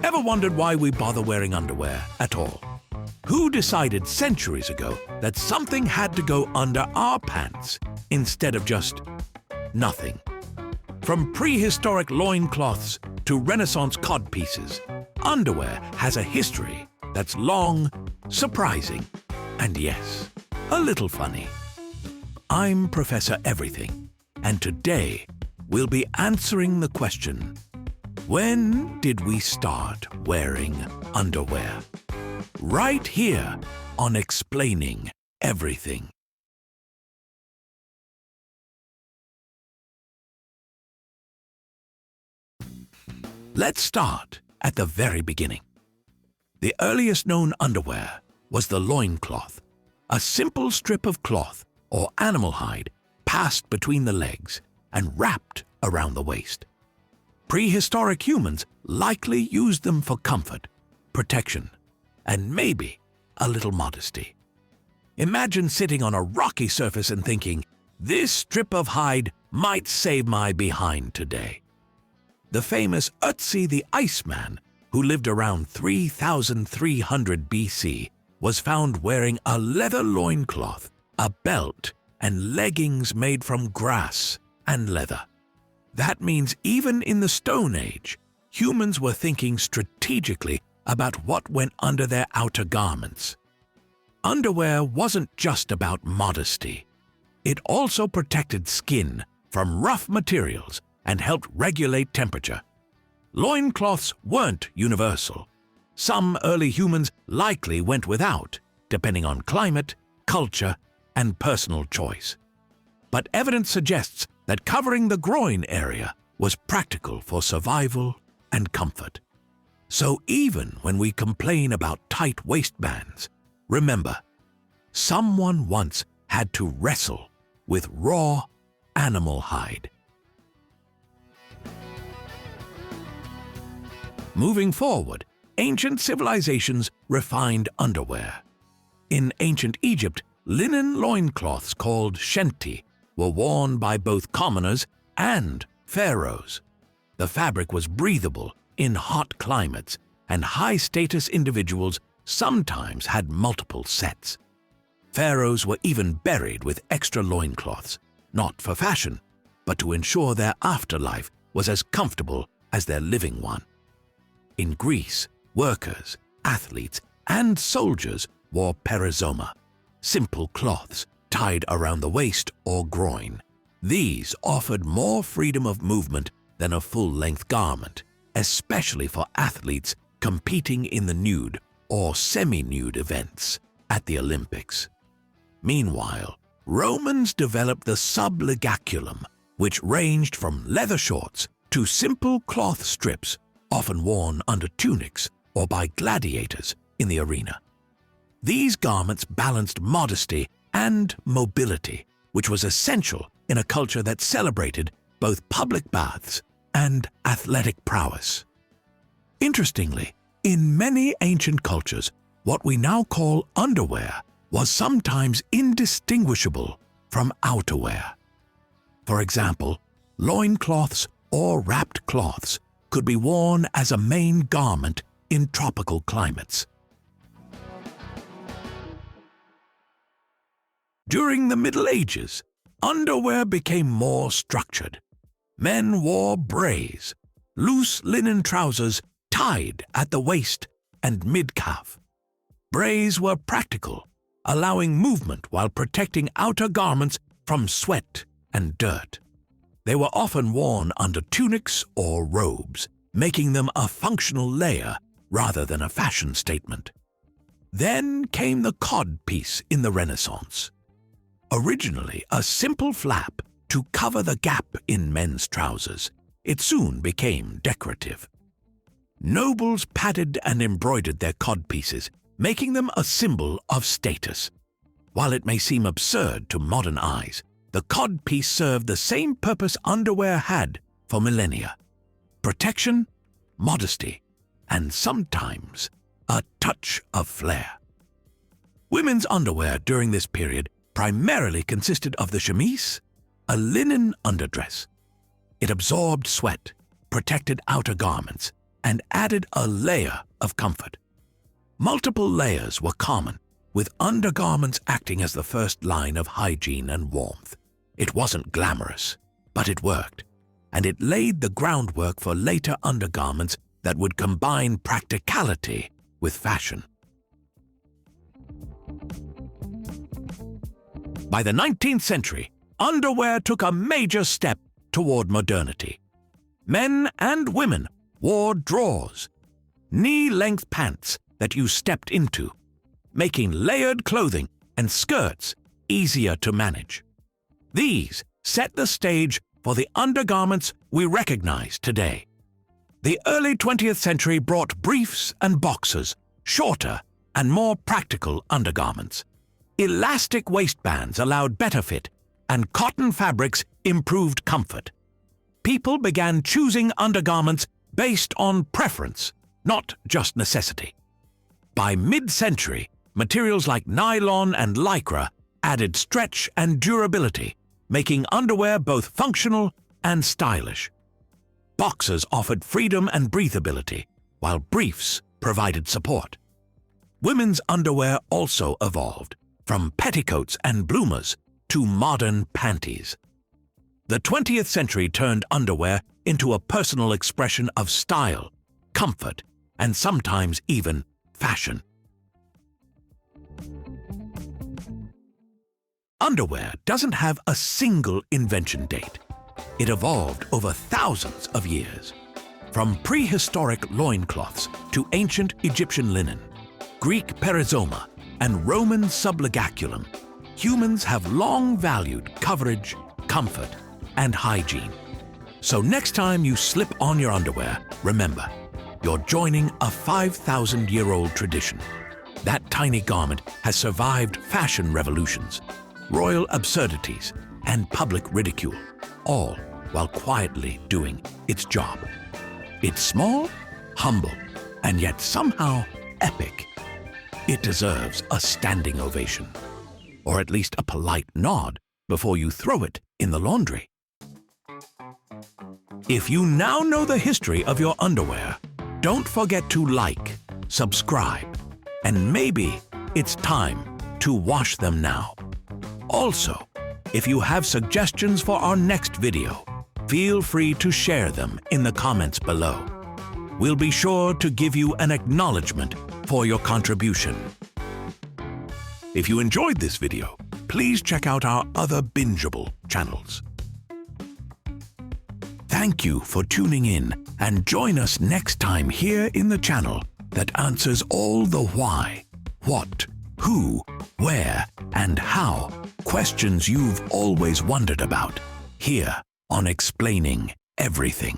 Ever wondered why we bother wearing underwear at all? Who decided centuries ago that something had to go under our pants instead of just nothing? From prehistoric loincloths to Renaissance codpieces, underwear has a history that's long, surprising, and yes, a little funny. I'm Professor Everything, and today we'll be answering the question, when did we start wearing underwear? Right here on Explaining Everything. Let's start at the very beginning. The earliest known underwear was the loincloth, a simple strip of cloth or animal hide passed between the legs and wrapped around the waist. Prehistoric humans likely used them for comfort, protection, and maybe a little modesty. Imagine sitting on a rocky surface and thinking, this strip of hide might save my behind today. The famous Ötzi the Iceman, who lived around 3300 BC, was found wearing a leather loincloth, a belt, and leggings made from grass and leather. That means even in the Stone Age, humans were thinking strategically about what went under their outer garments. Underwear wasn't just about modesty. It also protected skin from rough materials and helped regulate temperature. Loincloths weren't universal. Some early humans likely went without, depending on climate, culture, and personal choice. But evidence suggests that covering the groin area was practical for survival and comfort. So even when we complain about tight waistbands, remember, someone once had to wrestle with raw animal hide. Moving forward, ancient civilizations refined underwear. In ancient Egypt, linen loincloths called shenti were worn by both commoners and pharaohs. The fabric was breathable in hot climates, and high-status individuals sometimes had multiple sets. Pharaohs were even buried with extra loincloths, not for fashion, but to ensure their afterlife was as comfortable as their living one. In Greece, workers, athletes, and soldiers wore perizoma, simple cloths tied around the waist or groin. These offered more freedom of movement than a full-length garment, especially for athletes competing in the nude or semi-nude events at the Olympics. Meanwhile, Romans developed the sublegaculum, which ranged from leather shorts to simple cloth strips, often worn under tunics or by gladiators in the arena. These garments balanced modesty and mobility, which was essential in a culture that celebrated both public baths and athletic prowess. Interestingly, in many ancient cultures, what we now call underwear was sometimes indistinguishable from outerwear. For example, loincloths or wrapped cloths could be worn as a main garment in tropical climates. During the Middle Ages, underwear became more structured. Men wore brays, loose linen trousers tied at the waist and mid-calf. Brays were practical, allowing movement while protecting outer garments from sweat and dirt. They were often worn under tunics or robes, making them a functional layer rather than a fashion statement. Then came the codpiece in the Renaissance. Originally a simple flap to cover the gap in men's trousers, it soon became decorative. Nobles padded and embroidered their codpieces, making them a symbol of status. While it may seem absurd to modern eyes, the codpiece served the same purpose underwear had for millennia: protection, modesty, and sometimes a touch of flair. Women's underwear during this period primarily consisted of the chemise, a linen underdress. It absorbed sweat, protected outer garments and added a layer of comfort. Multiple layers were common, with undergarments acting as the first line of hygiene and warmth. It wasn't glamorous, but it worked, and it laid the groundwork for later undergarments that would combine practicality with fashion. By the 19th century, underwear took a major step toward modernity. Men and women wore drawers, knee-length pants that you stepped into, making layered clothing and skirts easier to manage. These set the stage for the undergarments we recognize today. The early 20th century brought briefs and boxers, shorter and more practical undergarments. Elastic waistbands allowed better fit, and cotton fabrics improved comfort. People began choosing undergarments based on preference, not just necessity. By mid-century, materials like nylon and lycra added stretch and durability, making underwear both functional and stylish. Boxers offered freedom and breathability, while briefs provided support. Women's underwear also evolved, from petticoats and bloomers to modern panties. The 20th century turned underwear into a personal expression of style, comfort, and sometimes even fashion. Underwear doesn't have a single invention date. It evolved over thousands of years. From prehistoric loincloths to ancient Egyptian linen, Greek perizoma, and Roman subligation, humans have long valued coverage, comfort, and hygiene. So next time you slip on your underwear, remember, you're joining a 5,000-year-old tradition. That tiny garment has survived fashion revolutions, royal absurdities, and public ridicule, all while quietly doing its job. It's small, humble, and yet somehow epic. It deserves a standing ovation, or at least a polite nod before you throw it in the laundry. If you now know the history of your underwear, don't forget to like, subscribe, and maybe it's time to wash them now. Also, if you have suggestions for our next video, feel free to share them in the comments below. We'll be sure to give you an acknowledgement for your contribution. If you enjoyed this video, please check out our other bingeable channels. Thank you for tuning in, and join us next time here in the channel that answers all the why, what, who, where, and how questions you've always wondered about, here on Explaining Everything.